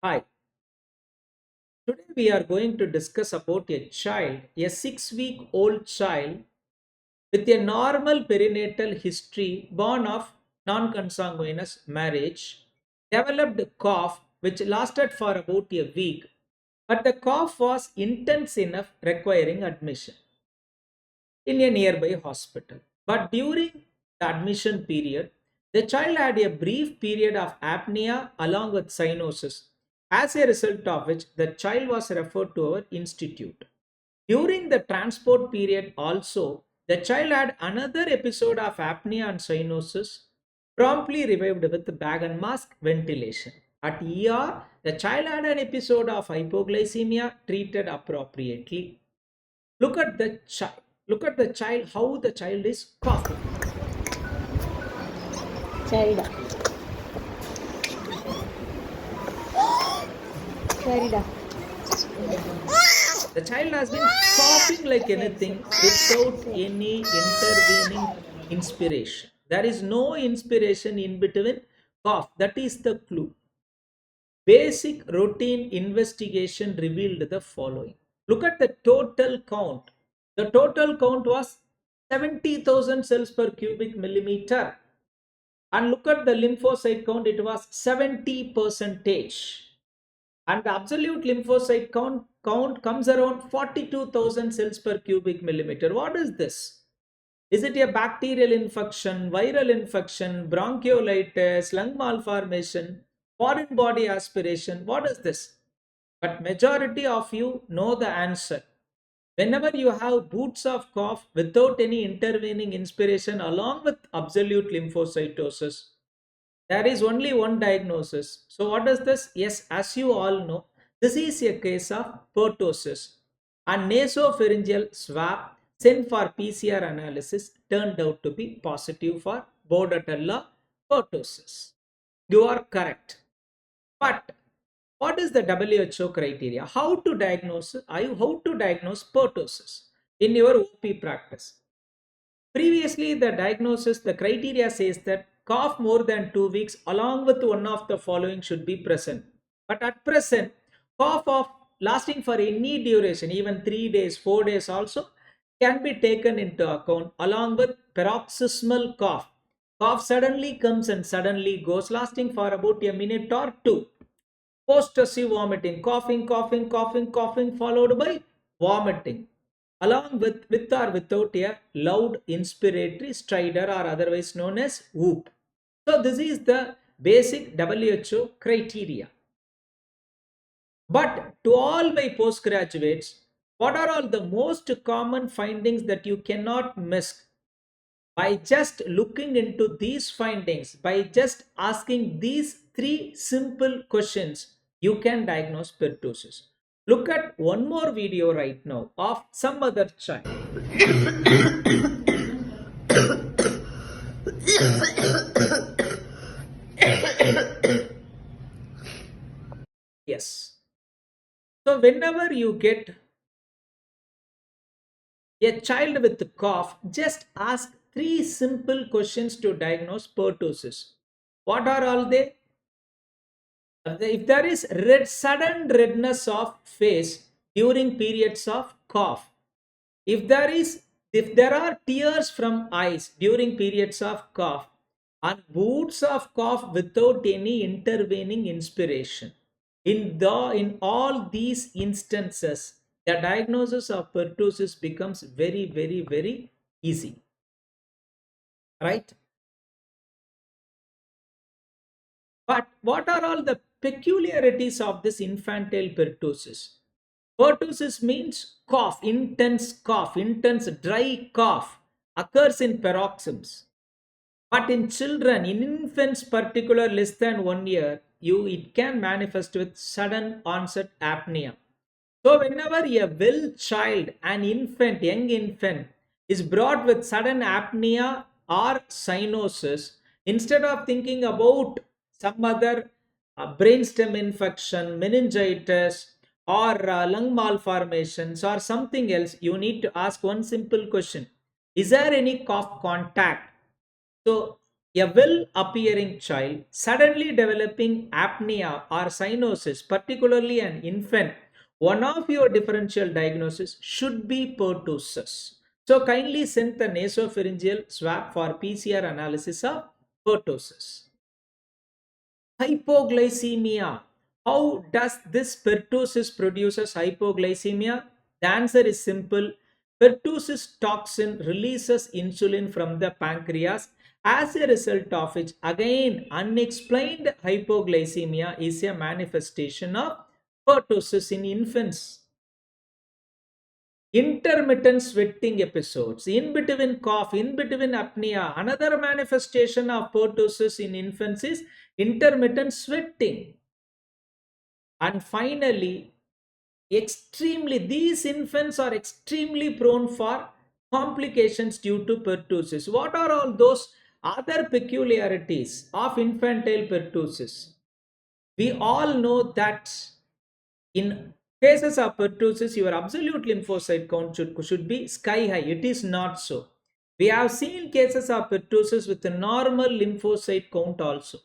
Hi, today we are going to discuss about a child, a 6 week old child with a normal perinatal history born of non consanguineous marriage, developed cough which lasted for about a week, but the cough was intense enough requiring admission in a nearby hospital. But during the admission period, the child had a brief period of apnea along with cyanosis, as a result of which the child was referred to our institute. During the transport period, also, the child had another episode of apnea and cyanosis, promptly revived with bag and mask ventilation. At ER, the child had an episode of hypoglycemia treated appropriately. Look at the child. Look at the child, how the child is coughing. சரிடா சரிடா The child has been coughing like anything without any intervening inspiration. There is no inspiration in between cough. That is the clue. Basic routine investigation revealed the following. Look at the total count. The total count was 70,000 cells per cubic millimeter. And look at the lymphocyte count, it was 70 percentage. And the absolute lymphocyte count comes around 42,000 cells per cubic millimeter. What is this? Is it a bacterial infection, viral infection, bronchiolitis, lung malformation, foreign body aspiration? What is this? But majority of you know the answer. Whenever you have bouts of cough without any intervening inspiration along with absolute lymphocytosis, there is only one diagnosis. So, what is this? Yes, as you all know, this is a case of pertussis. And nasopharyngeal swab sent for PCR analysis turned out to be positive for Bordetella pertussis. You are correct. But what is the WHO criteria? How to diagnose pertussis in your OP practice? Previously, the diagnosis, the criteria says that cough more than 2 weeks along with one of the following should be present. But at present, cough of lasting for any duration, even 3 days, 4 days also can be taken into account along with paroxysmal cough. Cough suddenly comes and suddenly goes, lasting for about a minute or two. Post-tussive vomiting, coughing, coughing, coughing, coughing, followed by vomiting, along with or without a loud inspiratory stridor or otherwise known as whoop. So this is the basic WHO criteria. But to all my postgraduates, what are all the most common findings that you cannot miss? By just looking into these findings, by just asking these three simple questions, you can diagnose pertussis. Look at one more video right now of some other child. Yes. So whenever you get a child with cough, just ask three simple questions to diagnose pertussis. What are all they? If there is sudden redness of face during periods of cough, if there are tears from eyes during periods of cough, and bouts of cough without any intervening inspiration, in all these instances, the diagnosis of pertussis becomes very, very, very easy, right? But what are all the peculiarities of this infantile pertussis? Pertussis means cough, intense dry cough occurs in paroxysms. But in children, in infants particular less than 1 year, it can manifest with sudden onset apnea. So whenever a well child, an infant, young infant is brought with sudden apnea or cyanosis, instead of thinking about some other brainstem infection, meningitis, or lung malformations or something else, you need to ask one simple question: is there any cough contact? So A well appearing child suddenly developing apnea or cyanosis, particularly an infant, one of your differential diagnosis should be pertussis. So kindly send the nasopharyngeal swab for PCR analysis of pertussis. Hypoglycemia. How does this pertussis produces hypoglycemia? The answer is simple. Pertussis toxin releases insulin from the pancreas, as a result of which again unexplained hypoglycemia is a manifestation of pertussis in infants. Intermittent sweating episodes, in between cough, in between apnea. Another manifestation of pertussis in infants is intermittent sweating. And finally, these infants are extremely prone for complications due to pertussis. What are all those other peculiarities of infantile pertussis? We all know that in cases of pertussis, your absolute lymphocyte count should be sky high. It is not so. We have seen cases of pertussis with a normal lymphocyte count also.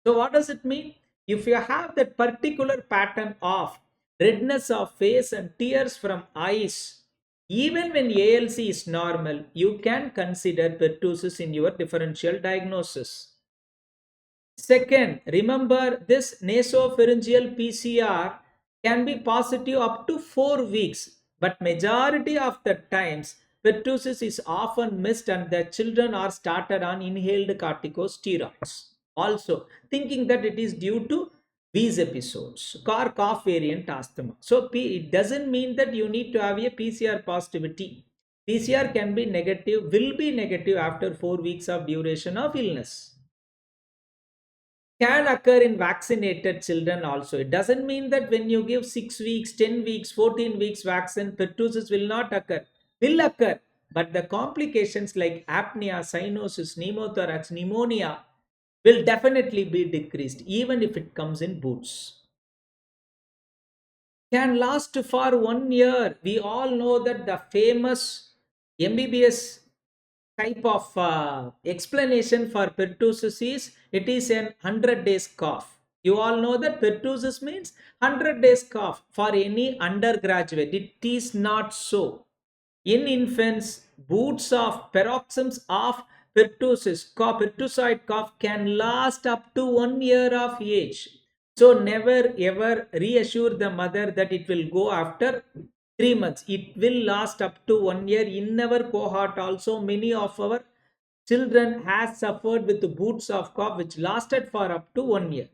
So what does it mean? If you have that particular pattern of redness of face and tears from eyes, even when ALC is normal, you can consider pertussis in your differential diagnosis. Second, remember this nasopharyngeal PCR can be positive up to 4 weeks, but majority of the times pertussis is often missed and the children are started on inhaled corticosteroids. Also, thinking that it is due to these episodes, cough variant asthma. So, it doesn't mean that you need to have a PCR positivity. PCR can be negative, will be negative after 4 weeks of duration of illness. Can occur in vaccinated children also. It doesn't mean that when you give 6 weeks, 10 weeks, 14 weeks vaccine, pertussis will not occur. Will occur. But the complications like apnea, cyanosis, pneumothorax, pneumonia will definitely be decreased even if it comes in boots. Can last for 1 year. We all know that the famous MBBS type of explanation for pertussis is it is an 100 days cough. You all know that pertussis means 100 days cough for any undergraduate. It is not so. In infants, bouts of paroxysms of pertussoid cough can last up to 1 year of age. So never ever reassure the mother that it will go after 3 months. It will last up to 1 year. In our cohort also, many of our children has suffered with the bouts of cough which lasted for up to 1 year.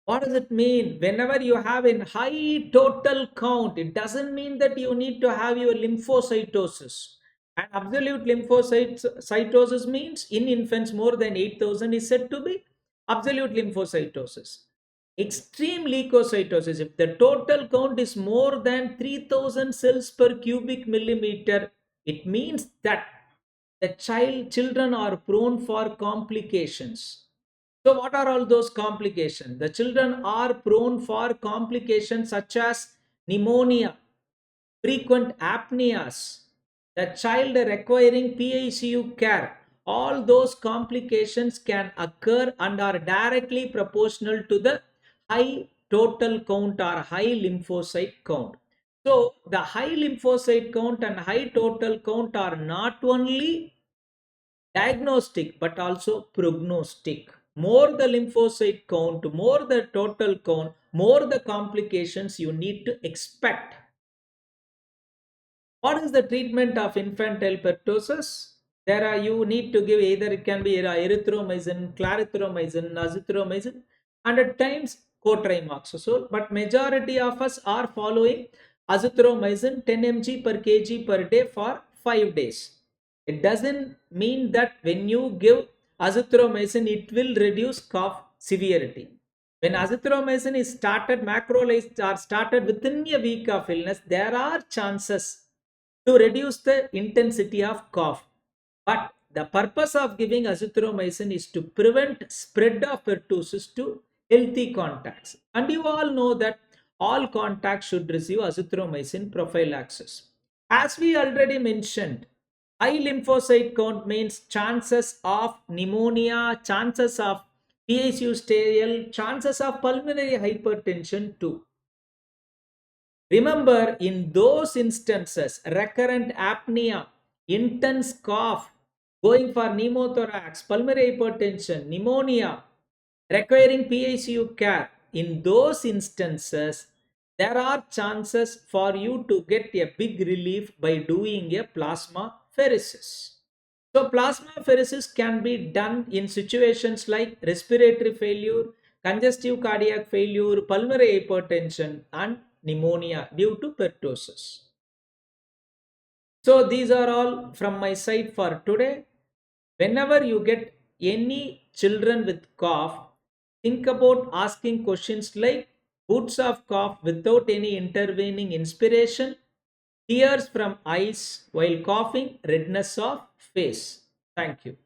What does it mean? Whenever you have a high total count, it doesn't mean that you need to have your lymphocytosis. And absolute lymphocytosis means in infants more than 8,000 is said to be absolute lymphocytosis. Extreme leukocytosis, if the total count is more than 3,000 cells per cubic millimeter, it means that the children are prone for complications. So, what are all those complications? The children are prone for complications such as pneumonia, frequent apneas, the child requiring PICU care. All those complications can occur and are directly proportional to the high total count or high lymphocyte count. So, the high lymphocyte count and high total count are not only diagnostic but also prognostic. More the lymphocyte count, more the total count, more the complications you need to expect. What is the treatment of infantile pertussis? There are, you need to give either it can be erythromycin, clarithromycin, azithromycin, and at times cotrimoxazole. But majority of us are following azithromycin 10 mg per kg per day for 5 days. It doesn't mean that when you give azithromycin, it will reduce cough severity. When azithromycin is started, macrolized or started within a week of illness, there are chances to reduce the intensity of cough. But the purpose of giving azithromycin is to prevent spread of pertussis to healthy contacts. And you all know that all contacts should receive azithromycin prophylaxis. As we already mentioned, High lymphocyte count means chances of pneumonia, chances of PSU stale, chances of pulmonary hypertension too. Remember, in those instances, recurrent apnea, intense cough, going for pneumothorax, pulmonary hypertension, pneumonia, requiring PICU care, in those instances, there are chances for you to get a big relief by doing a plasma pheresis. So, plasmapheresis can be done in situations like respiratory failure, congestive cardiac failure, pulmonary hypertension, and pneumonia due to pertussis. So, these are all from my side for today. Whenever you get any children with cough, think about asking questions like bouts of cough without any intervening inspiration, tears from eyes while coughing, redness of face. Thank you.